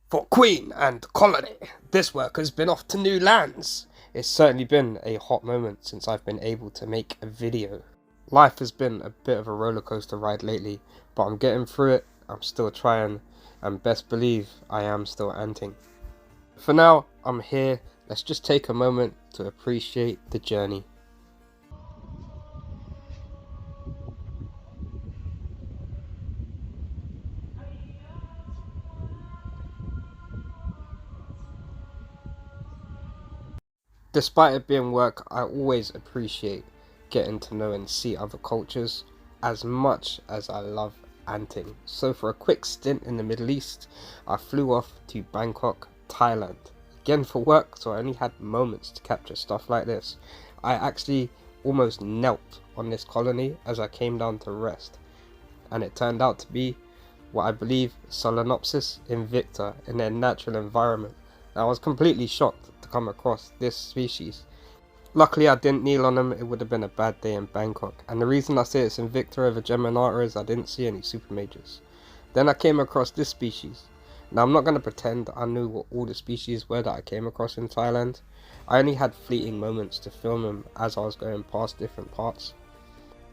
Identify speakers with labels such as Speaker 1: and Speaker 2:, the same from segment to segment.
Speaker 1: For Queen and Colony, this worker's been off to new lands. It's certainly been a hot moment since I've been able to make a video. Life has been a bit of a roller coaster ride lately, but I'm getting through it, I'm still trying, and best believe I am still anting. For now, I'm here, let's just take a moment to appreciate the journey. Despite it being work, I always appreciate getting to know and see other cultures as much as I love anting. So for a quick stint in the Middle East, I flew off to Bangkok, Thailand. Again for work, so I only had moments to capture stuff like this. I actually almost knelt on this colony as I came down to rest. And it turned out to be what I believe Solenopsis invicta in their natural environment. I was completely shocked to come across this species. Luckily I didn't kneel on them, it would have been a bad day in Bangkok. And the reason I say it's invicta over geminata is I didn't see any super majors. Then I came across this species. Now I'm not going to pretend I knew what all the species were that I came across in Thailand. I only had fleeting moments to film them as I was going past different parts.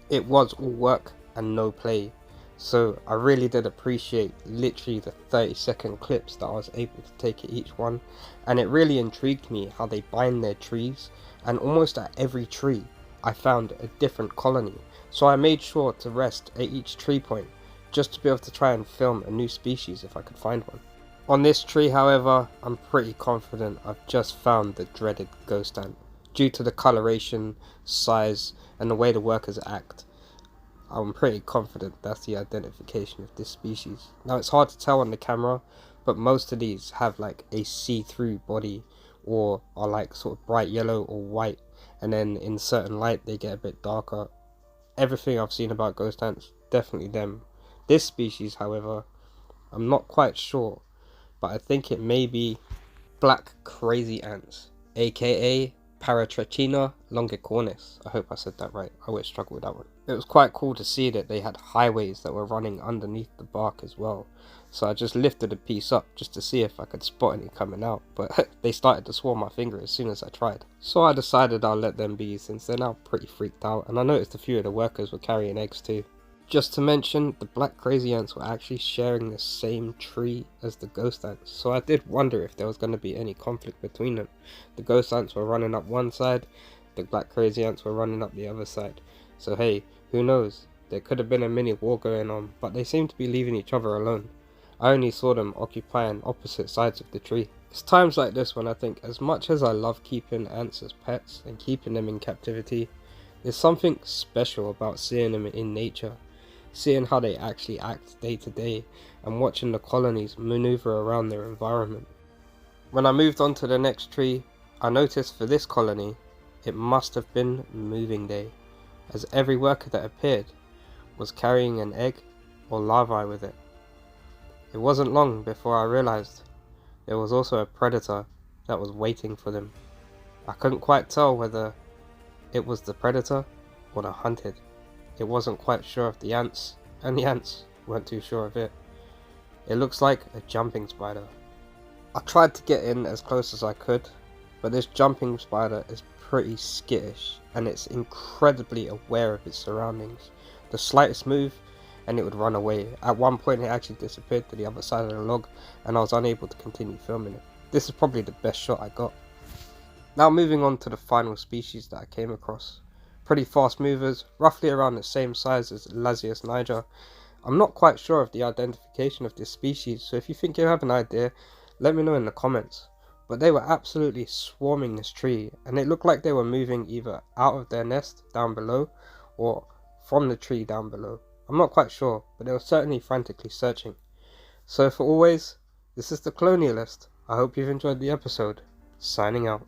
Speaker 1: It was all work and no play. So I really did appreciate literally the 30-second clips that I was able to take at each one, and it really intrigued me how they bind their trees, and almost at every tree I found a different colony, so I made sure to rest at each tree point just to be able to try and film a new species if I could find one. On this tree however, I'm pretty confident I've just found the dreaded ghost ant. Due to the coloration, size and the way the workers act, I'm pretty confident that's the identification of this species. Now it's hard to tell on the camera, but most of these have like a see-through body or are like sort of bright yellow or white, and then in certain light they get a bit darker. Everything I've seen about ghost ants, definitely them. This species however, I'm not quite sure, but I think it may be black crazy ants, aka Paratrechina longicornis. I hope I said that right. I always struggle with that one. It was quite cool to see that they had highways that were running underneath the bark as well. So I just lifted a piece up just to see if I could spot any coming out, but they started to swarm my finger as soon as I tried. So I decided I'll let them be since they're now pretty freaked out, and I noticed a few of the workers were carrying eggs too. Just to mention, the black crazy ants were actually sharing the same tree as the ghost ants, so I did wonder if there was going to be any conflict between them. The ghost ants were running up one side, the black crazy ants were running up the other side. So hey, who knows, there could have been a mini war going on, but they seem to be leaving each other alone. I only saw them occupying opposite sides of the tree. It's times like this when I think, as much as I love keeping ants as pets and keeping them in captivity, there's something special about seeing them in nature. Seeing how they actually act day to day and watching the colonies maneuver around their environment. When I moved on to the next tree, I noticed for this colony it must have been moving day, as every worker that appeared was carrying an egg or larvae with it. It wasn't long before I realized there was also a predator that was waiting for them. I couldn't quite tell whether it was the predator or the hunted. It wasn't quite sure of the ants, and the ants weren't too sure of it. It looks like a jumping spider. I tried to get in as close as I could, but this jumping spider is pretty skittish, and it's incredibly aware of its surroundings. The slightest move and it would run away. At one point it actually disappeared to the other side of the log, and I was unable to continue filming it. This is probably the best shot I got. Now moving on to the final species that I came across. Pretty fast movers, roughly around the same size as Lasius niger. I'm not quite sure of the identification of this species, so if you think you have an idea, let me know in the comments. But they were absolutely swarming this tree, and it looked like they were moving either out of their nest down below or from the tree down below. I'm not quite sure, but they were certainly frantically searching. So for always, this is the Colonialist. I hope you've enjoyed the episode. Signing out.